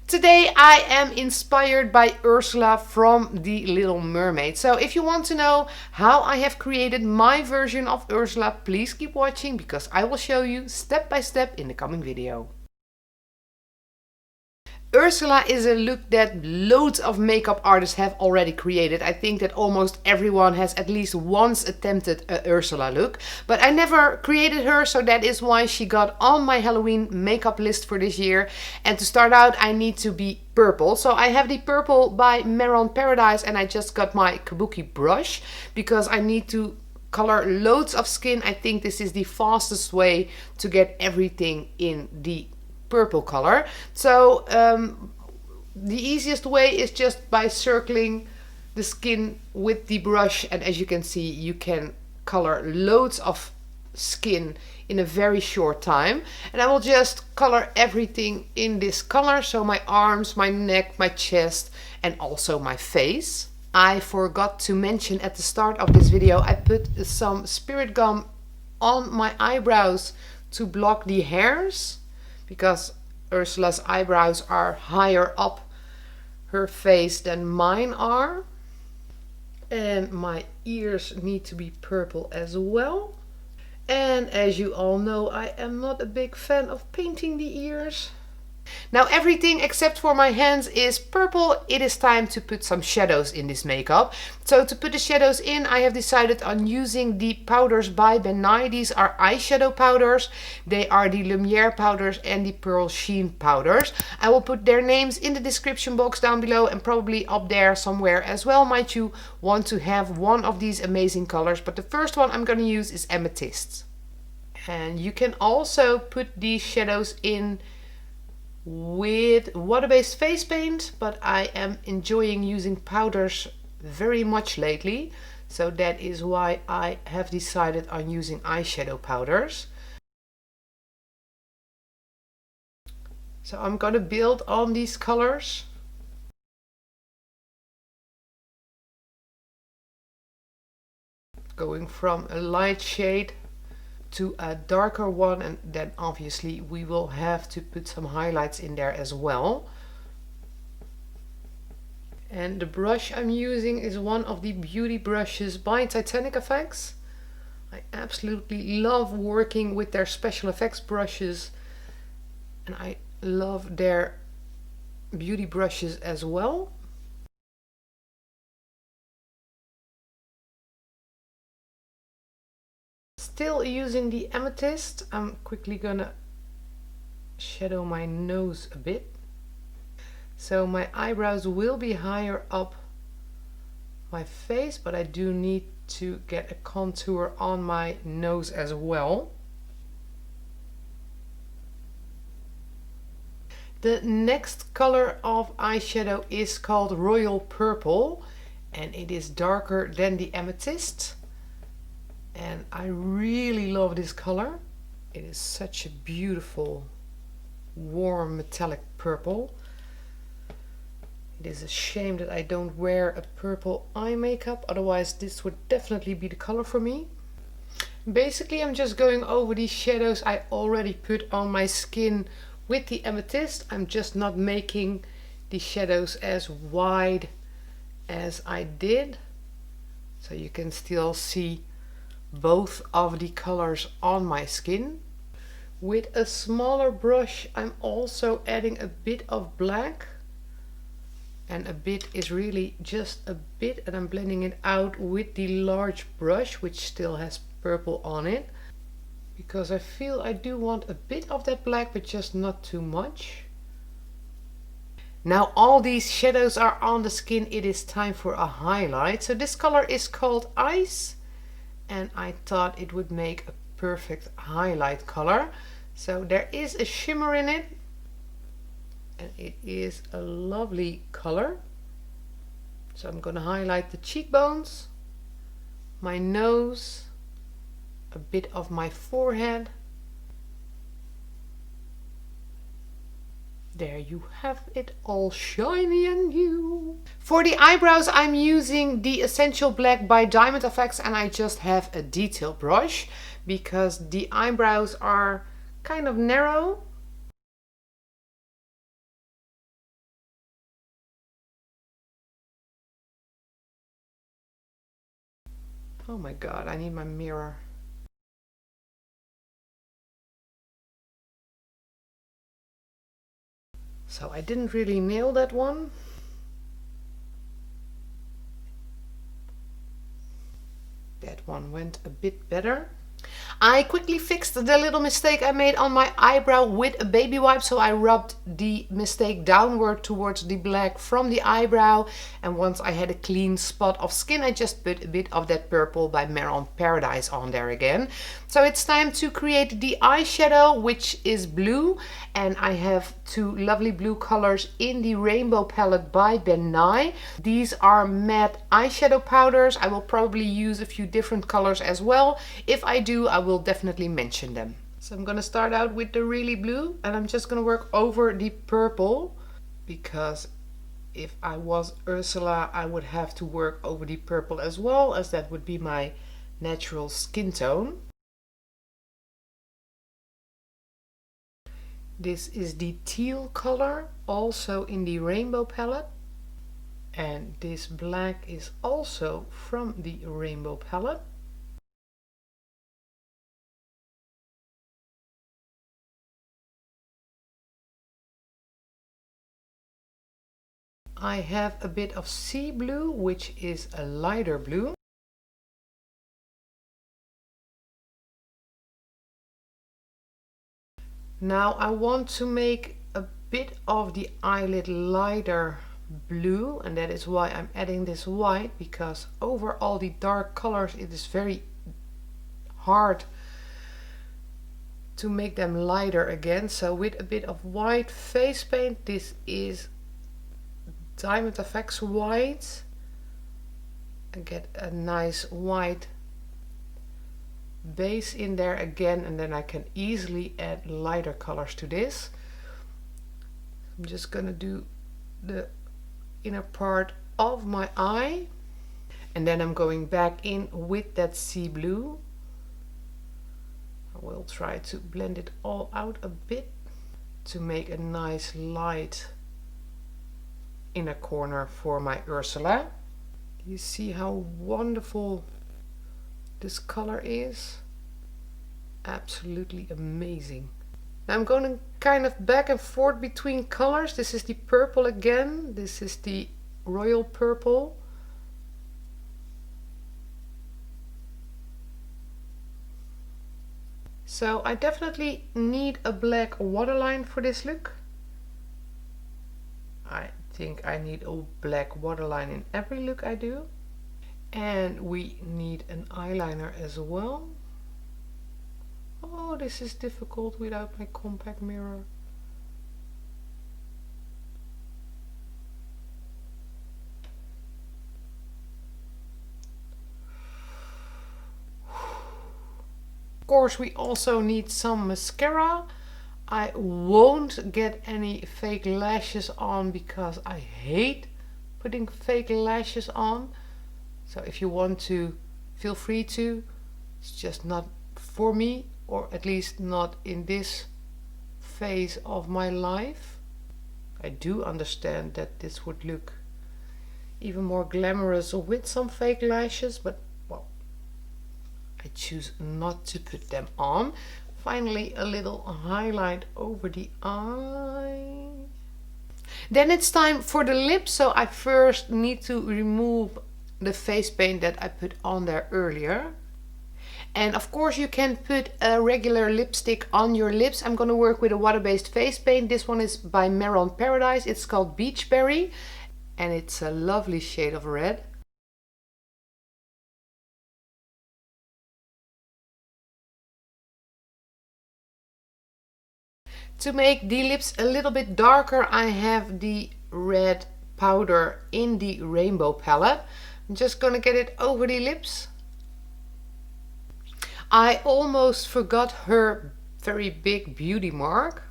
Today I am inspired by Ursula from The Little Mermaid. So if you want to know how I have created my version of Ursula, please keep watching because I will show you step by step in the coming video. Ursula is a look that loads of makeup artists have already created. I think that almost everyone has at least once attempted a Ursula look, but I never created her, so that is why she got on my Halloween makeup list for this year. And to start out, I need to be purple. So I have the purple by Maron Paradise and I just got my kabuki brush because I need to color loads of skin. I think this is the fastest way to get everything in the purple color. So the easiest way is just by circling the skin with the brush, and as you can see, you can color loads of skin in a very short time. And I will just color everything in this color, so my arms, my neck, my chest, and also my face. I forgot to mention at the start of this video, I put some spirit gum on my eyebrows to block the hairs, because Ursula's eyebrows are higher up her face than mine are. And my ears need to be purple as well. And as you all know, I am not a big fan of painting the ears. Now everything except for my hands is purple. It is time to put some shadows in this makeup. So to put the shadows in, I have decided on using the powders by Ben Nye. These are eyeshadow powders. They are the Lumiere powders and the Pearl Sheen powders. I will put their names in the description box down below and probably up there somewhere as well, might you want to have one of these amazing colors. But the first one I'm going to use is Amethyst. And you can also put these shadows in with water-based face paint, but I am enjoying using powders very much lately, so that is why I have decided on using eyeshadow powders. So I'm gonna build on these colors. Going from a light shade to a darker one, and then obviously we will have to put some highlights in there as well. And the brush I'm using is one of the beauty brushes by Titanic Effects. I absolutely love working with their special effects brushes, and I love their beauty brushes as well. Still using the Amethyst, I'm quickly gonna shadow my nose a bit. So my eyebrows will be higher up my face, but I do need to get a contour on my nose as well. The next color of eyeshadow is called Royal Purple, and it is darker than the Amethyst. And I really love this color. It is such a beautiful, warm, metallic purple. It is a shame that I don't wear a purple eye makeup, otherwise this would definitely be the color for me. Basically, I'm just going over these shadows I already put on my skin with the Amethyst. I'm just not making the shadows as wide as I did, so you can still see both of the colors on my skin. With a smaller brush, I'm also adding a bit of black, and a bit is really just a bit, and I'm blending it out with the large brush, which still has purple on it, because I feel I do want a bit of that black, but just not too much. Now all these shadows are on the skin, it is time for a highlight. So this color is called Ice, and I thought it would make a perfect highlight color. So there is a shimmer in it, and it is a lovely color. So I'm going to highlight the cheekbones, my nose, a bit of my forehead. There you have it, all shiny and new. For the eyebrows, I'm using the Essential Black by Diamond Effects, and I just have a detail brush because the eyebrows are kind of narrow. Oh my god, I need my mirror. So I didn't really nail that one. That one went a bit better. I quickly fixed the little mistake I made on my eyebrow with a baby wipe. So I rubbed the mistake downward towards the black from the eyebrow. And once I had a clean spot of skin, I just put a bit of that purple by LM Paradise on there again. So it's time to create the eyeshadow, which is blue. And I have two lovely blue colors in the Rainbow palette by Ben Nye. These are matte eyeshadow powders. I will probably use a few different colors as well. If I do, I will definitely mention them. So I'm going to start out with the really blue, and I'm just going to work over the purple, because if I was Ursula, I would have to work over the purple as well, as that would be my natural skin tone. This is the teal color, also in the Rainbow palette. And this black is also from the Rainbow palette. I have a bit of sea blue, which is a lighter blue. Now I want to make a bit of the eyelid lighter blue, and that is why I'm adding this white, because over all the dark colors it is very hard to make them lighter again. So with a bit of white face paint, this is Diamond FX white, and get a nice white base in there again, and then I can easily add lighter colors to this. I'm just gonna do the inner part of my eye, and then I'm going back in with that sea blue. I will try to blend it all out a bit to make a nice light inner corner for my Ursula. You see how wonderful this color is? Absolutely amazing. Now I'm going kind of back and forth between colors. This is the purple again. This is the royal purple. So I definitely need a black waterline for this look. I think I need a black waterline in every look I do. And we need an eyeliner as well. Oh, this is difficult without my compact mirror. Of course, we also need some mascara. I won't get any fake lashes on because I hate putting fake lashes on. So if you want to, feel free to. It's just not for me, or at least not in this phase of my life. I do understand that this would look even more glamorous with some fake lashes, but well, I choose not to put them on. Finally, a little highlight over the eye. Then it's time for the lips. So I first need to remove the face paint that I put on there earlier. And of course you can put a regular lipstick on your lips. I'm going to work with a water-based face paint. This one is by LM Paradise. It's called Beachberry, and it's a lovely shade of red. To make the lips a little bit darker, I have the red powder in the Rainbow palette. I'm just gonna get it over the lips. I almost forgot her very big beauty mark.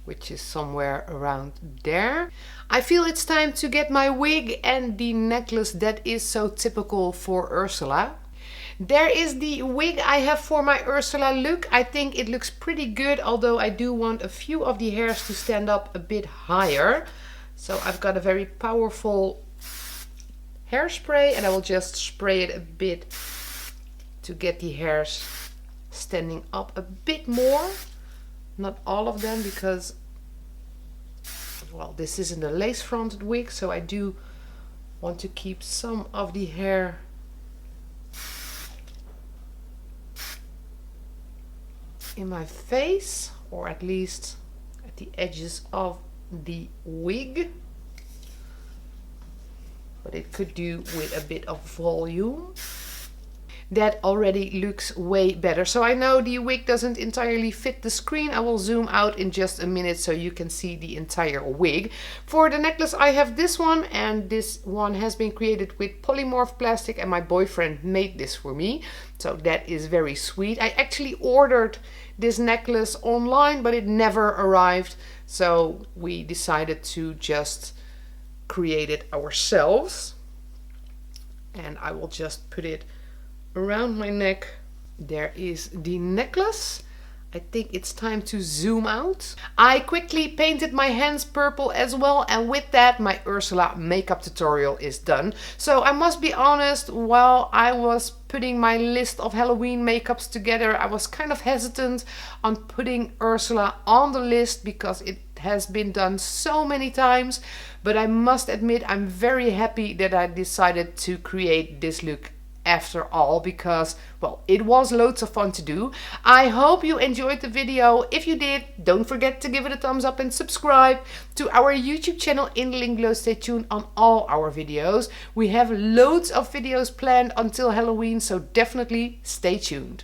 Which is somewhere around there. I feel it's time to get my wig and the necklace that is so typical for Ursula. There is the wig I have for my Ursula look. I think it looks pretty good, although I do want a few of the hairs to stand up a bit higher. So I've got a very powerful hairspray and I will just spray it a bit to get the hairs standing up a bit more. Not all of them because, well, this isn't a lace fronted wig, so I do want to keep some of the hair in my face, or at least at the edges of the wig. But it could do with a bit of volume. That already looks way better. So I know the wig doesn't entirely fit the screen. I will zoom out in just a minute so you can see the entire wig. For the necklace I have this one, and this one has been created with polymorph plastic and my boyfriend made this for me. So that is very sweet. I actually ordered this necklace online but it never arrived. So we decided to just create it ourselves. And I will just put it around my neck. There is the necklace. I think it's time to zoom out. I quickly painted my hands purple as well, and with that my Ursula makeup tutorial is done. So I must be honest, while I was putting my list of Halloween makeups together, I was kind of hesitant on putting Ursula on the list because it has been done so many times. But I must admit I'm very happy that I decided to create this look after all, because, well, it was loads of fun to do. I hope you enjoyed the video. If you did, don't forget to give it a thumbs up and subscribe to our YouTube channel in the link below. Stay tuned on all our videos. We have loads of videos planned until Halloween, so definitely stay tuned.